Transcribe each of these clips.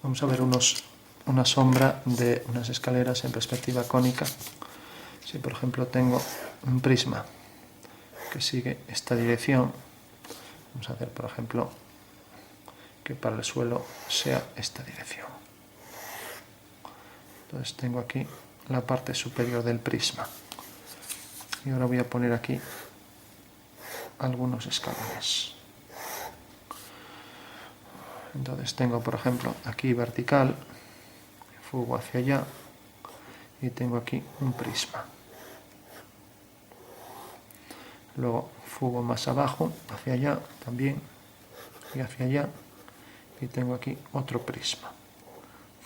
Vamos a ver una sombra de unas escaleras en perspectiva cónica. Si por ejemplo tengo un prisma que sigue esta dirección, vamos a hacer por ejemplo que para el suelo sea esta dirección. Entonces tengo aquí la parte superior del prisma. Y ahora voy a poner aquí algunos escalones. Entonces tengo por ejemplo aquí vertical, fugo hacia allá y tengo aquí un prisma. Luego fugo más abajo, hacia allá también y hacia allá y tengo aquí otro prisma.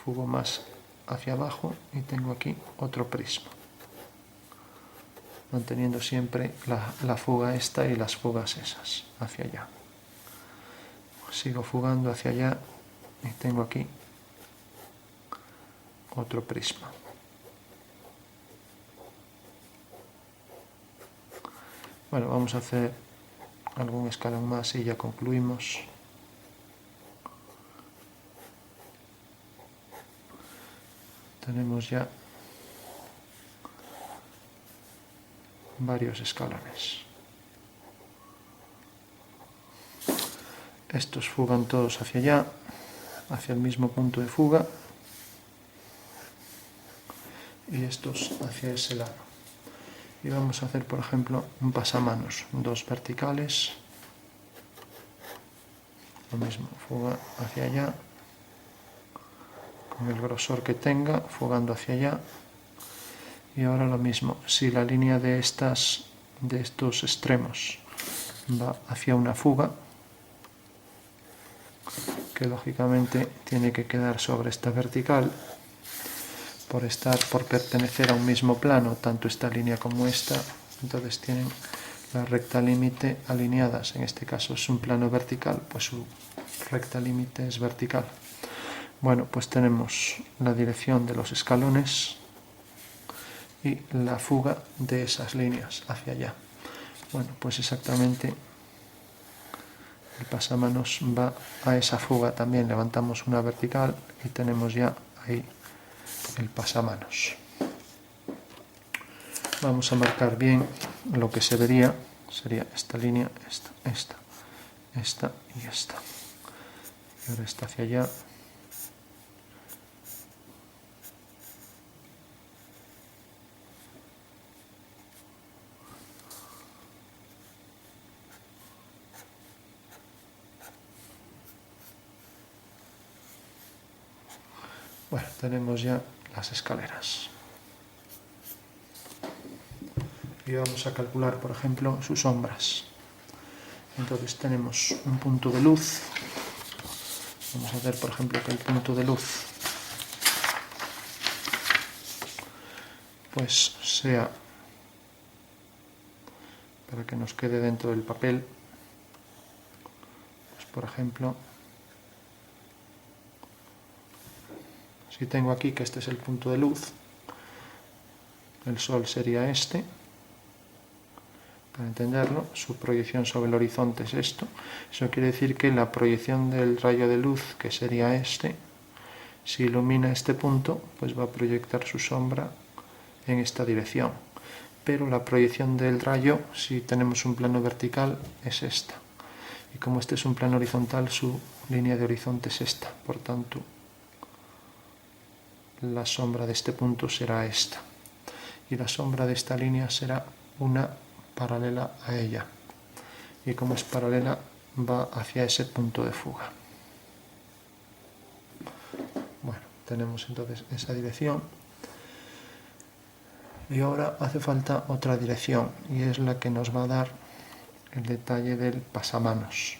Fugo más hacia abajo y tengo aquí otro prisma. Manteniendo siempre la fuga esta y las fugas esas hacia allá. Sigo fugando hacia allá y tengo aquí otro prisma. Bueno, vamos a hacer algún escalón más y ya concluimos. Tenemos ya varios escalones. Estos fugan todos hacia allá, hacia el mismo punto de fuga, y estos hacia ese lado. Y vamos a hacer por ejemplo un pasamanos, dos verticales, lo mismo, fuga hacia allá, con el grosor que tenga, fugando hacia allá. Y ahora lo mismo, si la línea de estos extremos va hacia una fuga, que lógicamente tiene que quedar sobre esta vertical, por pertenecer a un mismo plano, tanto esta línea como esta, entonces tienen la recta límite alineadas. En este caso es un plano vertical, pues su recta límite es vertical. Bueno, pues tenemos la dirección de los escalones y la fuga de esas líneas hacia allá. Bueno, pues exactamente el pasamanos va a esa fuga también. Levantamos una vertical y tenemos ya ahí el pasamanos. Vamos a marcar bien lo que se vería. Sería esta línea, esta y esta. Y ahora esta hacia allá. Bueno, tenemos ya las escaleras. Y vamos a calcular, por ejemplo, sus sombras. Entonces tenemos un punto de luz. Vamos a hacer, por ejemplo, que el punto de luz pues sea, para que nos quede dentro del papel, pues por ejemplo, si tengo aquí que este es el punto de luz, el sol sería este. Para entenderlo, su proyección sobre el horizonte es esto. Eso quiere decir que la proyección del rayo de luz, que sería este, si ilumina este punto, pues va a proyectar su sombra en esta dirección. Pero la proyección del rayo, si tenemos un plano vertical, es esta. Y como este es un plano horizontal, su línea de horizonte es esta. Por tanto, la sombra de este punto será esta. Y la sombra de esta línea será una paralela a ella. Y como es paralela, va hacia ese punto de fuga. Bueno, tenemos entonces esa dirección. Y ahora hace falta otra dirección, y es la que nos va a dar el detalle del pasamanos.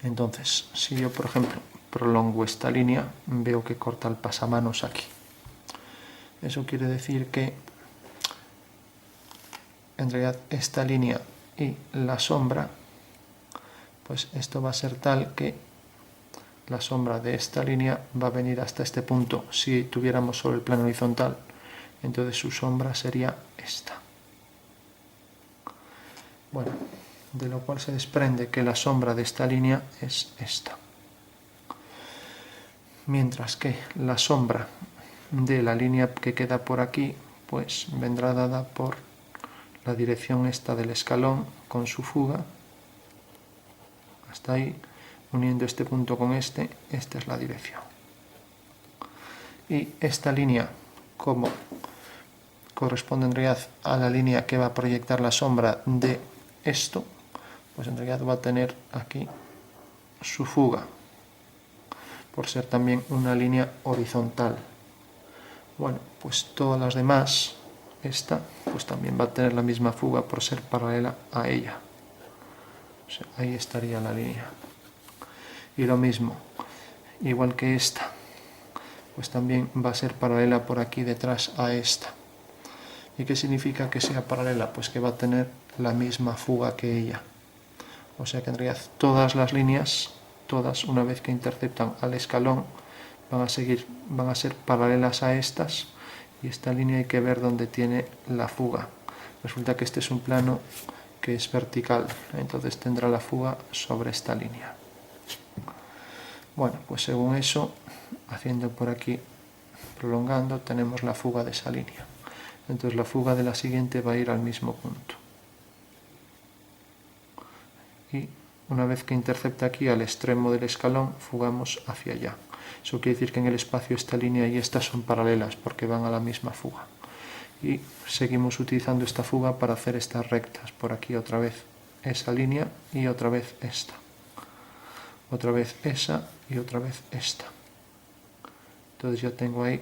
Entonces, si yo, por ejemplo, prolongo esta línea, veo que corta el pasamanos aquí. Eso quiere decir que, en realidad, esta línea y la sombra, pues esto va a ser tal que la sombra de esta línea va a venir hasta este punto. Si tuviéramos solo el plano horizontal, entonces su sombra sería esta. Bueno, de lo cual se desprende que la sombra de esta línea es esta. mientras que la sombra de la línea que queda por aquí pues vendrá dada por la dirección esta del escalón con su fuga hasta ahí, uniendo este punto con este, esta es la dirección. Y esta línea, como corresponde en realidad a la línea que va a proyectar la sombra de esto, pues en realidad va a tener aquí su fuga, por ser también una línea horizontal. Bueno, pues todas las demás, esta, pues también va a tener la misma fuga por ser paralela a ella. O sea, ahí estaría la línea. Y lo mismo, igual que esta, pues también va a ser paralela por aquí detrás a esta. ¿Y qué significa que sea paralela? Pues que va a tener la misma fuga que ella. O sea que en realidad todas las líneas, todas una vez que interceptan al escalón, van a ser paralelas a estas, y esta línea hay que ver dónde tiene la fuga. Resulta que este es un plano que es vertical, entonces tendrá la fuga sobre esta línea. Bueno, pues según eso, haciendo por aquí, prolongando, tenemos la fuga de esa línea. Entonces la fuga de la siguiente va a ir al mismo punto. Y una vez que intercepta aquí al extremo del escalón, fugamos hacia allá. Eso quiere decir que en el espacio esta línea y esta son paralelas porque van a la misma fuga. Y seguimos utilizando esta fuga para hacer estas rectas. Por aquí otra vez esa línea y otra vez esta. Otra vez esa y otra vez esta. Entonces ya tengo ahí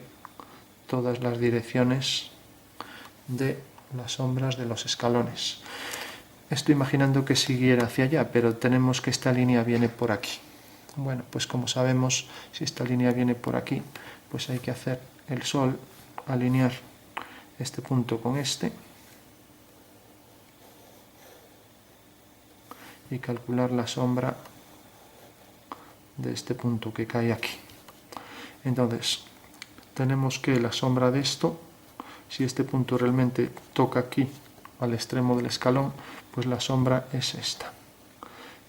todas las direcciones de las sombras de los escalones. Estoy imaginando que siguiera hacia allá, pero tenemos que esta línea viene por aquí. Bueno, pues como sabemos, si esta línea viene por aquí, pues hay que hacer el sol, alinear este punto con este y calcular la sombra de este punto que cae aquí. Entonces, tenemos que la sombra de esto, si este punto realmente toca aquí al extremo del escalón, pues la sombra es esta.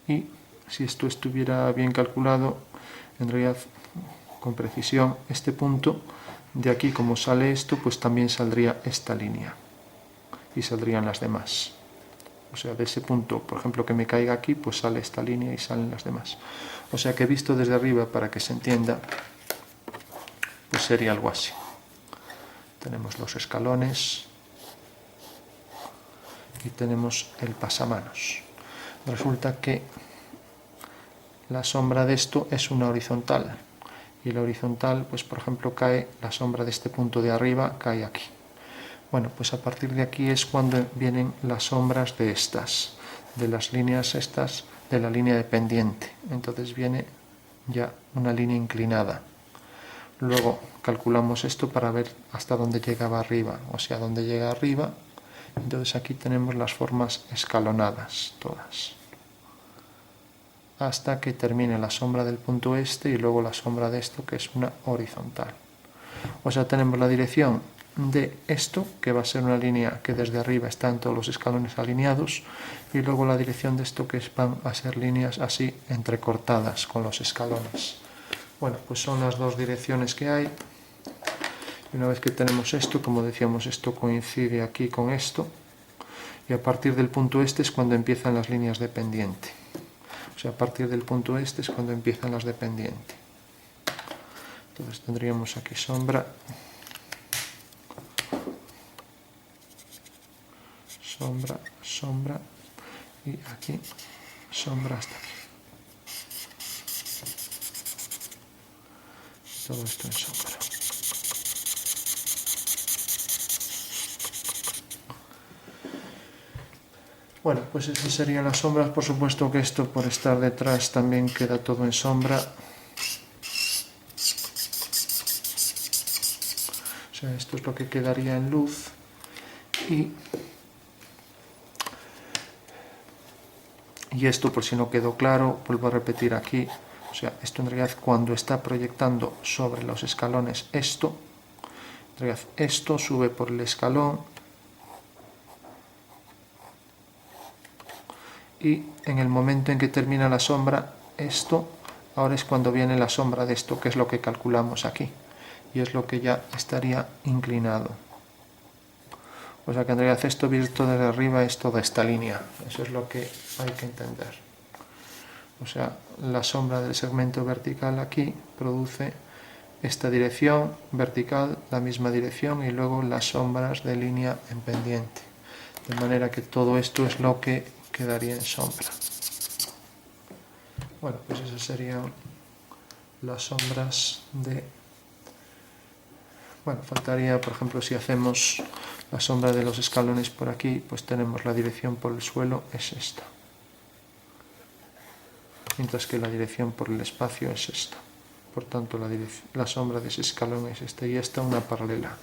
Y si esto estuviera bien calculado, en realidad con precisión, este punto de aquí, como sale esto, pues también saldría esta línea y saldrían las demás. O sea, de ese punto, por ejemplo, que me caiga aquí, pues sale esta línea y salen las demás. O sea que visto desde arriba, para que se entienda, pues sería algo así. Tenemos los escalones y tenemos el pasamanos. Resulta que la sombra de esto es una horizontal. Y la horizontal, pues por ejemplo, cae, la sombra de este punto de arriba cae aquí. Bueno, pues a partir de aquí es cuando vienen las sombras de estas, de las líneas estas, de la línea de pendiente. Entonces viene ya una línea inclinada. Luego calculamos esto para ver hasta dónde llegaba arriba, o sea, dónde llega arriba. Entonces aquí tenemos las formas escalonadas, todas. Hasta que termine la sombra del punto este y luego la sombra de esto, que es una horizontal. O sea, tenemos la dirección de esto, que va a ser una línea que desde arriba están todos los escalones alineados, y luego la dirección de esto, que van a ser líneas así entrecortadas con los escalones. Bueno, pues son las dos direcciones que hay. Y una vez que tenemos esto, como decíamos, esto coincide aquí con esto, y a partir del punto este es cuando empiezan las líneas de pendiente. O sea, a partir del punto este es cuando empiezan las de pendiente. Entonces tendríamos aquí sombra, sombra, sombra, y aquí sombra hasta aquí. Todo esto en sombra. Bueno, pues esas serían las sombras. Por supuesto que esto, por estar detrás, también queda todo en sombra. O sea, esto es lo que quedaría en luz. Y esto, por si no quedó claro, vuelvo a repetir aquí. O sea, esto en realidad cuando está proyectando sobre los escalones esto, en realidad esto sube por el escalón y en el momento en que termina la sombra, esto ahora es cuando viene la sombra de esto, que es lo que calculamos aquí, y es lo que ya estaría inclinado. O sea que en realidad esto visto desde arriba es toda esta línea, eso es lo que hay que entender. O sea, la sombra del segmento vertical aquí produce esta dirección vertical, la misma dirección, y luego las sombras de línea en pendiente. De manera que todo esto es lo que quedaría en sombra. Bueno, pues esas serían las sombras de... Bueno, faltaría, por ejemplo, si hacemos la sombra de los escalones por aquí, pues tenemos la dirección por el suelo, es esta. Mientras que la dirección por el espacio es esta. Por tanto, la sombra de ese escalón es esta y esta una paralela.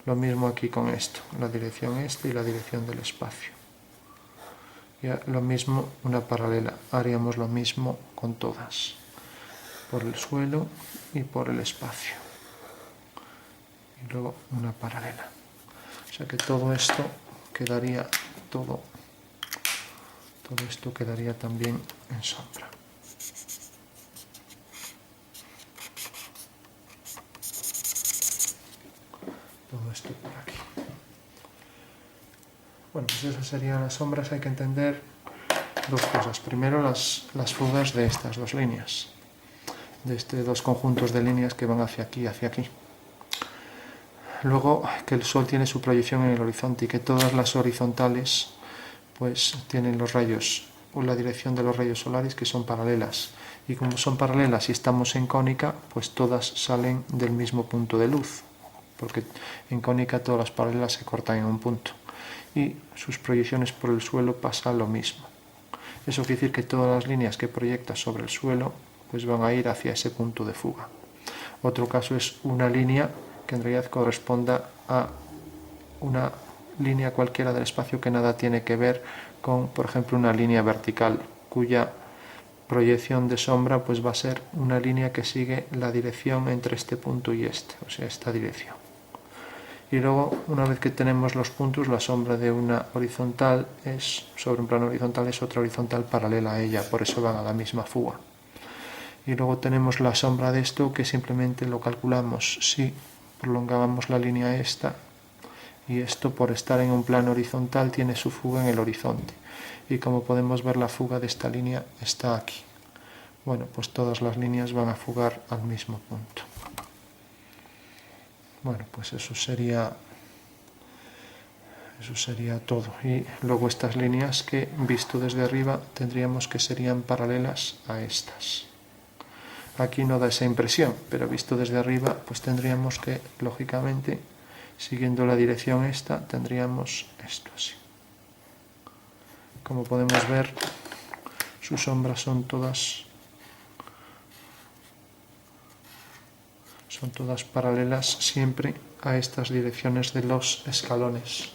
Lo mismo aquí con esto, la dirección esta y la dirección del espacio. Y lo mismo, una paralela. Haríamos lo mismo con todas. Por el suelo y por el espacio. Y luego una paralela. O sea que todo esto quedaría, todo esto quedaría también en sombra. Todo esto por aquí. Bueno, pues esas serían las sombras. Hay que entender dos cosas. Primero, las fugas de estas dos líneas, de estos dos conjuntos de líneas que van hacia aquí y hacia aquí. Luego, que el Sol tiene su proyección en el horizonte y que todas las horizontales pues tienen los rayos o la dirección de los rayos solares que son paralelas. Y como son paralelas y estamos en cónica, pues todas salen del mismo punto de luz, porque en cónica todas las paralelas se cortan en un punto. Y sus proyecciones por el suelo pasa lo mismo. Eso quiere decir que todas las líneas que proyectas sobre el suelo pues van a ir hacia ese punto de fuga. Otro caso es una línea que en realidad corresponda a una línea cualquiera del espacio que nada tiene que ver con, por ejemplo, una línea vertical, cuya proyección de sombra pues va a ser una línea que sigue la dirección entre este punto y este, o sea, esta dirección. Y luego, una vez que tenemos los puntos, la sombra de una horizontal sobre un plano horizontal es otra horizontal paralela a ella, por eso van a la misma fuga. Y luego tenemos la sombra de esto, que simplemente lo calculamos si prolongábamos la línea esta, y esto, por estar en un plano horizontal, tiene su fuga en el horizonte. Y como podemos ver, la fuga de esta línea está aquí. Bueno, pues todas las líneas van a fugar al mismo punto. Bueno, pues eso sería todo. Y luego estas líneas que, visto desde arriba, tendríamos que serían paralelas a estas. Aquí no da esa impresión, pero visto desde arriba, pues tendríamos que, lógicamente, siguiendo la dirección esta, tendríamos esto así. Como podemos ver, sus sombras son todas paralelas siempre a estas direcciones de los escalones.